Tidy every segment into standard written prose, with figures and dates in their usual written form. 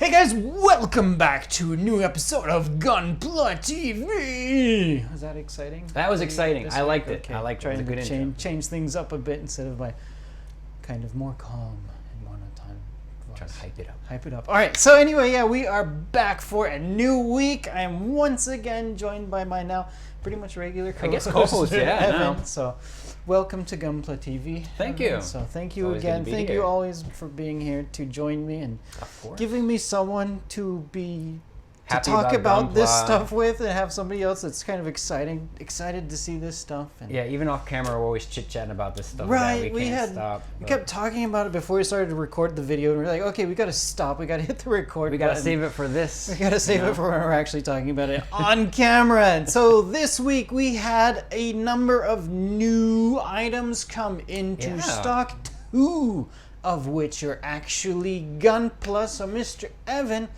Hey guys, welcome back to a new episode of Gunpla TV. Was that exciting? That was exciting. I liked it. Okay. I liked it. It was a good intro. Change things up a bit instead of my kind of more calm and monotone voice. Trying to hype it up. Hype it up. All right. So anyway, yeah, we are back for a new week. I am once again joined by my now pretty much regular co-host, Evan. No. So welcome to Gunpla TV. Thank you. So thank you again. Thank you always for being here to join me and giving me someone to be to talk about this stuff with, and have somebody else that's kind of excited to see this stuff. And yeah, even off camera, we're always chit-chatting about this stuff. Right, we kept talking about it before we started to record the video, and we're like, okay, we got to stop. We got to hit the record. We got to save it for this. We got to save it for when we're actually talking about it on camera. And so this week we had a number of new items come into stock. Two of which are actually Gunpla. So Mr. Evan,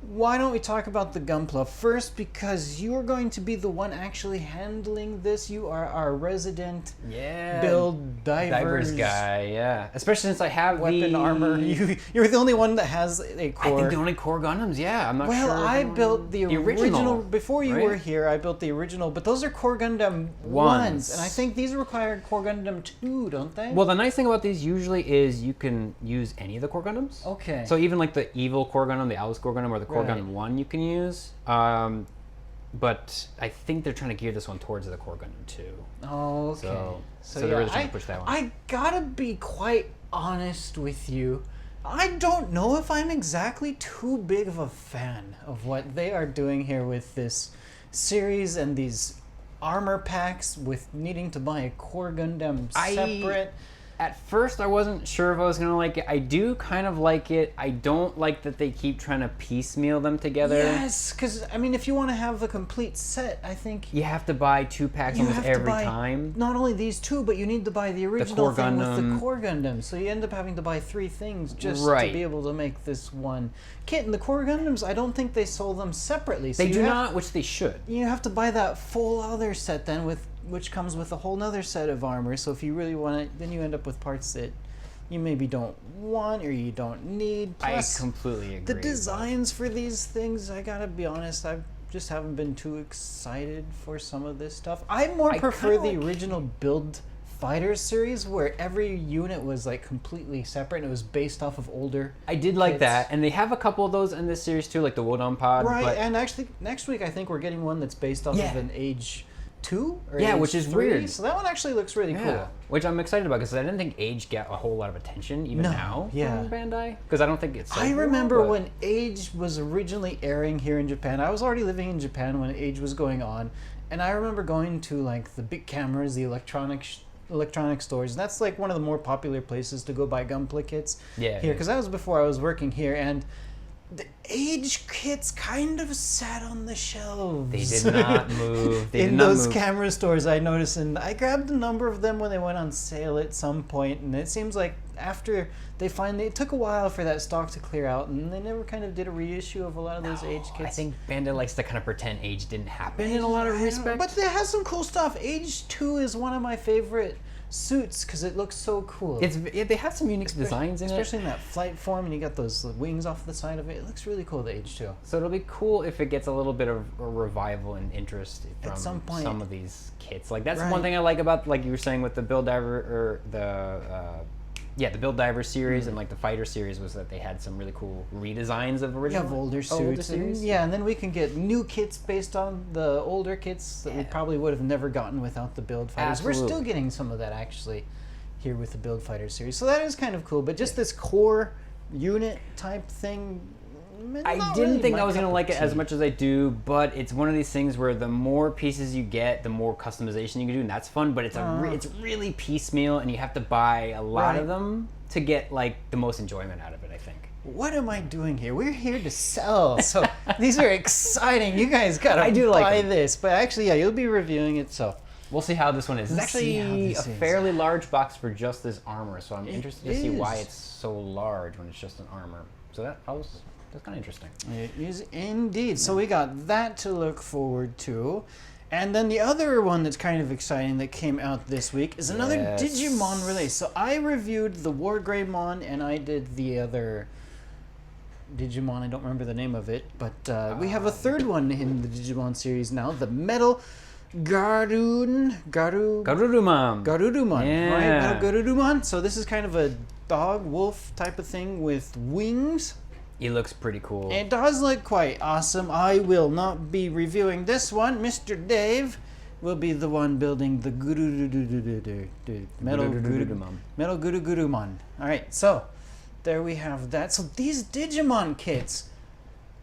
why don't we talk about the Gunpla first, because you're going to be the one actually handling this. You are our resident build divers guy, especially since I have weapon armor. You're the only one that has a core. I think the only Core Gundams, I'm not sure. Well, I built the original before you were here. I built the original, but those are Core Gundam 1s, and I think these require Core Gundam 2, don't they? Well, the nice thing about these usually is you can use any of the Core Gundams. Okay. So even like the evil Core Gundam, the Alice Core Gundam, or the Core Gundam 1 you can use. But I think they're trying to gear this one towards the Core Gundam 2. Oh, okay. So they're really trying to push that one. I gotta be quite honest with you. I don't know if I'm exactly too big of a fan of what they are doing here with this series and these armor packs with needing to buy a Core Gundam separate. At first, I wasn't sure if I was going to like it. I do kind of like it. I don't like that they keep trying to piecemeal them together. Yes, because, I mean, if you want to have the complete set, I think you have to buy 2 packs almost every time. Not only these 2, but you need to buy the original thing with the Core Gundam. So you end up having to buy 3 things just to be able to make this one kit. And the Core Gundams, I don't think they sold them separately. So they do not, which they should. You have to buy that full other set then, which comes with a whole nother set of armor. So if you really want it, then you end up with parts that you maybe don't want or you don't need. Plus, I completely agree. The designs for these things, I gotta be honest, I just haven't been too excited for some of this stuff. I prefer the original Build Fighters series, where every unit was like completely separate and it was based off of older I did like that, and they have a couple of those in this series too, like the Wodon Pod. Right, and actually next week I think we're getting one that's based off of an Age 2 or Age which is 3. weird. So that one actually looks really cool. Which I'm excited about, because I didn't think Age got a whole lot of attention even now from Bandai, because I don't think it's. I remember when Age was originally airing here in Japan. I was already living in Japan when Age was going on, and I remember going to like the big cameras, the electronic stores. That's like one of the more popular places to go buy Gunpla kits here, because that was before I was working here, and the Age kits kind of sat on the shelves. They did not move. In those camera stores, I noticed, and I grabbed a number of them when they went on sale at some point, and it seems like after they finally, it took a while for that stock to clear out, and they never kind of did a reissue of a lot of those Age kits. I think Bandai likes to kind of pretend Age didn't happen in a lot of respects. But it has some cool stuff. Age 2 is one of my favorite suits because it looks so cool. They have some unique designs in it. Especially in that flight form, and you got those wings off the side of it. It looks really cool, the Age 2. So it'll be cool if it gets a little bit of a revival and interest from at some point. Some of these kits. Like that's one thing I like about, like you were saying with the Build Diver, or the Build Diver series and like the Fighter series, was that they had some really cool redesigns of original. Of older suits. And then we can get new kits based on the older kits that we probably would have never gotten without the Build Fighters. Absolutely. We're still getting some of that actually here with the Build Fighter series. So that is kind of cool. But just this core unit type thing, I didn't think I was going to like it as much as I do, but it's one of these things where the more pieces you get, the more customization you can do, and that's fun, but it's it's really piecemeal, and you have to buy a lot of them to get like the most enjoyment out of it, I think. What am I doing here? We're here to sell, so these are exciting. You guys got to buy this. But actually, you'll be reviewing it, so we'll see how this one is. It's actually a fairly large box for just this armor, so I'm interested to see why it's so large when it's just an armor. So that's kind of interesting. It is indeed. So we got that to look forward to. And then the other one that's kind of exciting that came out this week is another Digimon release. So I reviewed the War Greymon, and I did the other Digimon. I don't remember the name of it, but we have a third one in the Digimon series now, the Garurumon. Garurumon. Yeah. Right? Garurumon. So this is kind of a dog wolf type of thing with wings. He looks pretty cool. It does look quite awesome. I will not be reviewing this one. Mr. Dave will be the one building the Metal Gururumon. All right, so there we have that. So these Digimon kits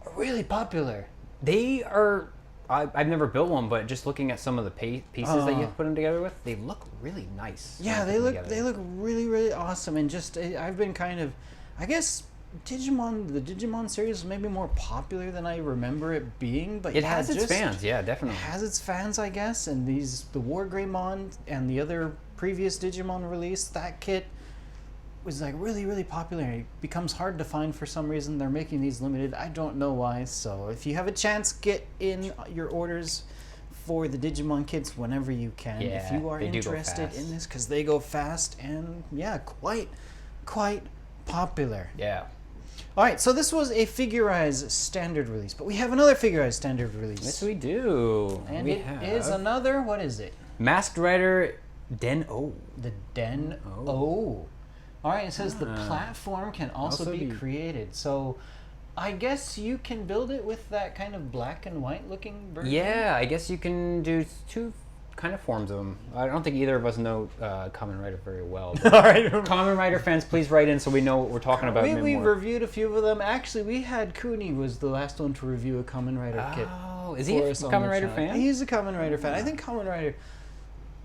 are really popular. They are. I've never built one, but just looking at some of the pieces that you have to put them together with, they look really nice. Yeah, they look really, really awesome. And just I've been kind of, I guess, the Digimon series is maybe more popular than I remember it being, but it has its fans. Yeah, definitely. It has its fans, I guess. And the War Greymon and the other previous Digimon release, that kit was like really, really popular. It becomes hard to find for some reason. They're making these limited. I don't know why. So if you have a chance, get in your orders for the Digimon kits whenever you can. Yeah, if you are interested in this, because they go fast and yeah, quite popular. Yeah. All right, so this was a Figureize standard release, but we have another Figureize standard release. Yes, we do. And it is another, what is it? Masked Rider Den-O. The Den-O. All right, it says the platform can also be created. So I guess you can build it with that kind of black and white looking version? Yeah, I guess you can do two kind of forms of them. I don't think either of us know Kamen Rider very well. All right. Kamen Rider fans, please write in so we know what we're talking about. We've reviewed a few of them. Actually, we had Kuni was the last one to review a Kamen Rider kit. Oh, is he a Kamen Rider fan? He's a Kamen Rider fan. I think Kamen Rider,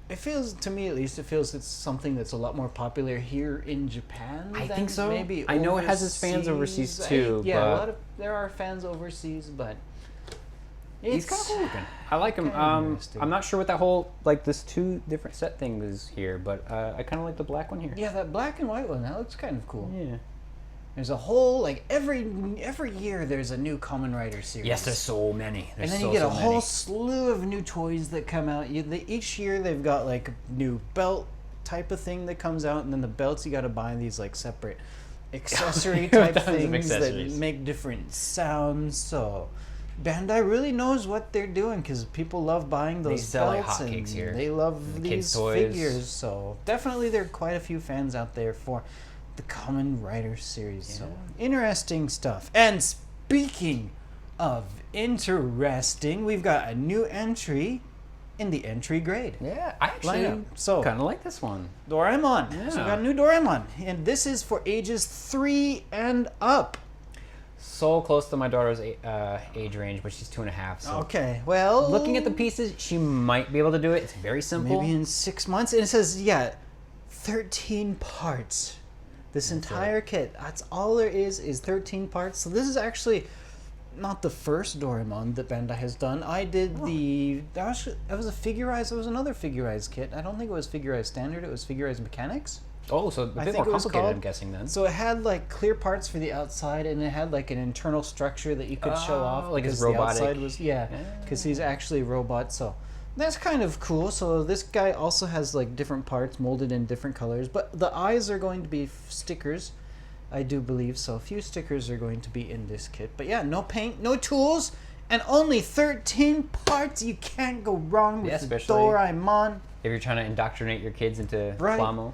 it feels, to me at least, it's something that's a lot more popular here in Japan. I think so. Maybe I know it has its fans overseas too. There are fans overseas, but he's kind of cool looking. I like him. I'm not sure what that whole this two different set thing is here, but I kind of like the black one here. Yeah, that black and white one, that looks kind of cool. Yeah. There's a whole every year there's a new Kamen Rider series. Yes, there's so many. And then you get a whole slew of new toys that come out. Each year they've got a new belt type of thing that comes out, and then the belts you got to buy these separate accessory type things that make different sounds. So Bandai really knows what they're doing because people love buying those belts. They sell like hotcakes here. They love these figures. So definitely there are quite a few fans out there for the Kamen Rider series. Yeah. So interesting stuff. And speaking of interesting, we've got a new entry in the entry grade. Yeah, I actually kind of like this one. Doraemon. Yeah. So we got a new Doraemon. And this is for ages 3 and up. So close to my daughter's age range, but she's 2.5. So okay, well, looking at the pieces, she might be able to do it. It's very simple. Maybe in 6 months. And it says, 13 parts. This entire kit, that's all there is 13 parts. So this is actually not the first Doraemon that Bandai has done. I did that was a Figureize, it was another Figureize kit. I don't think it was Figureize Standard, it was Figureize Mechanics. Oh, so a bit more complicated, I'm guessing then. So it had clear parts for the outside, and it had an internal structure that you could show off. Like his robotic. The outside was, because he's actually a robot, so that's kind of cool. So this guy also has different parts molded in different colors, but the eyes are going to be stickers, I do believe. So a few stickers are going to be in this kit. But yeah, no paint, no tools, and only 13 parts. You can't go wrong with Doraemon. If you're trying to indoctrinate your kids into Plamo.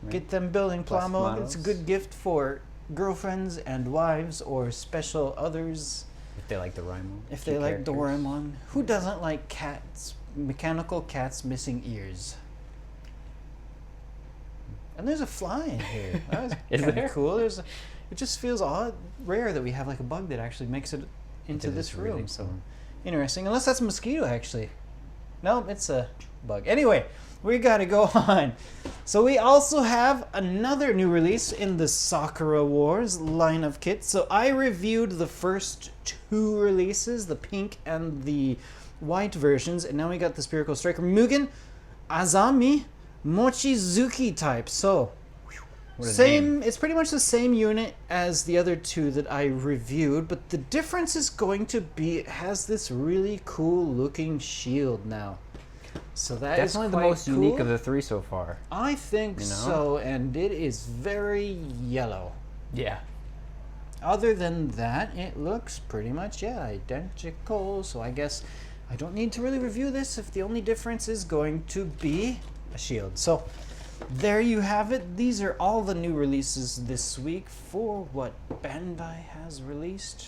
Get them building Plamo. It's a good gift for girlfriends and wives or special others. If they like Doraemon. If they like Doraemon. Who doesn't like mechanical cats missing ears? And there's a fly in here. That was kind of cool. It just feels rare that we have a bug that actually makes it into this room. Really so interesting. Unless that's a mosquito, actually. No, it's a bug. Anyway, we gotta go on. So we also have another new release in the Sakura Wars line of kits. So I reviewed the first 2 releases, the pink and the white versions, and now we got the Spherical Striker Mugen, Azami, Mochizuki type. So it's pretty much the same unit as the other 2 that I reviewed, but the difference is going to be it has this really cool looking shield now. So that is definitely the most unique of the 3 so far. I think so, and it is very yellow. Yeah. other than that, it looks pretty much, identical. So I guess I don't need to really review this if the only difference is going to be a shield. So there you have it. These are all the new releases this week for what Bandai has released.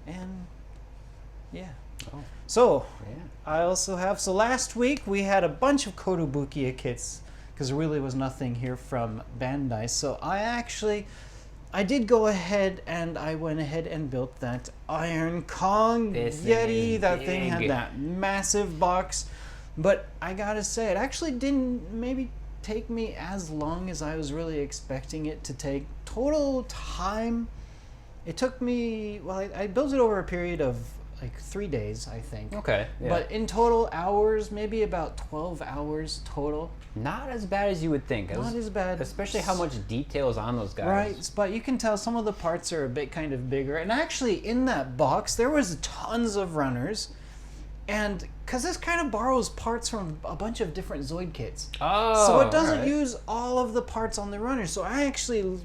And yeah. Oh. So I also have, so last week we had a bunch of Kotobukiya kits because there really was nothing here from Bandai. So I did go ahead and I went ahead and built that Iron Kong Yeti. That thing had that massive box. But I gotta say, it actually didn't maybe take me as long as I was really expecting it to take. Total time, it took me, well, I built it over a period of like 3 days, I think. Okay. Yeah. But in total hours, maybe about 12 hours total. Not as bad as you would think. Not as bad. Especially how much detail is on those guys. Right, but you can tell some of the parts are a bit kind of bigger. And actually, in that box, there was tons of runners. And because this kind of borrows parts from a bunch of different Zoid kits. Oh, so it doesn't use all of the parts on the runners. So I actually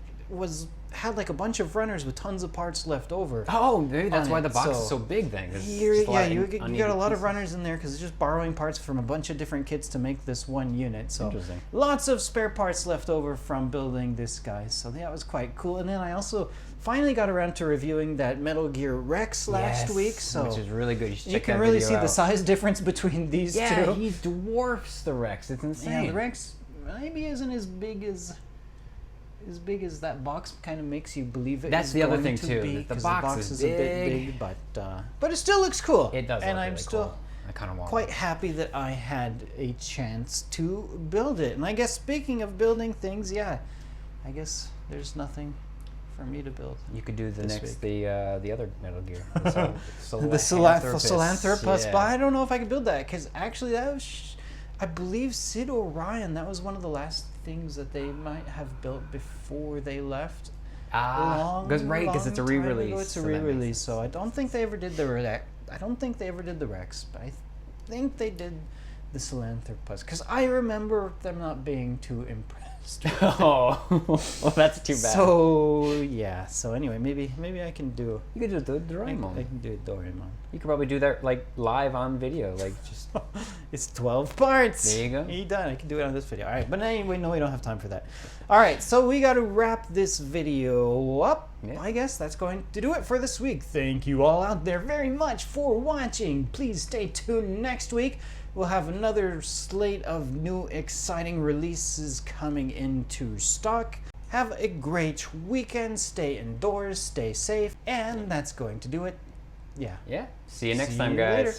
had like a bunch of runners with tons of parts left over. Oh, maybe that's why the box is so big then. You got a lot of runners in there because it's just borrowing parts from a bunch of different kits to make this one unit. So interesting. Lots of spare parts left over from building this guy. So that was quite cool. And then I also finally got around to reviewing that Metal Gear Rex last week. So which is really good. You can really see the size difference between these two. Yeah, he dwarfs the Rex. It's insane. Yeah, the Rex maybe isn't as big as that box kind of makes you believe it. That's the other thing too. The box is a bit big, but it still looks cool. It does, and look I'm really still cool. I kind of want quite happy that I had a chance to build it. And I guess speaking of building things, I guess there's nothing for me to build. You could do the other Metal Gear, the Salanthropus, but I don't know if I could build that because actually that was, I believe Sid Orion. That was one of the last things that they might have built before they left. Because it's a re-release. It's a re-release, so I don't think they ever did the Rex. I don't think they ever did the Rex, but I think they did the Salanthropus because I remember them not being too impressed. Oh, well, that's too bad. So anyway, maybe I can do. You could do Doraemon. I can do Doraemon. You could probably do that like live on video, like just. It's 12 parts. There you go. You done. I can do it on this video. All right, but anyway, no, we don't have time for that. All right, so we got to wrap this video up. Yeah. I guess that's going to do it for this week. Thank you all out there very much for watching. Please stay tuned next week. We'll have another slate of new exciting releases coming into stock. Have a great weekend. Stay indoors, stay safe, and that's going to do it. Yeah. See you next time, guys. Later.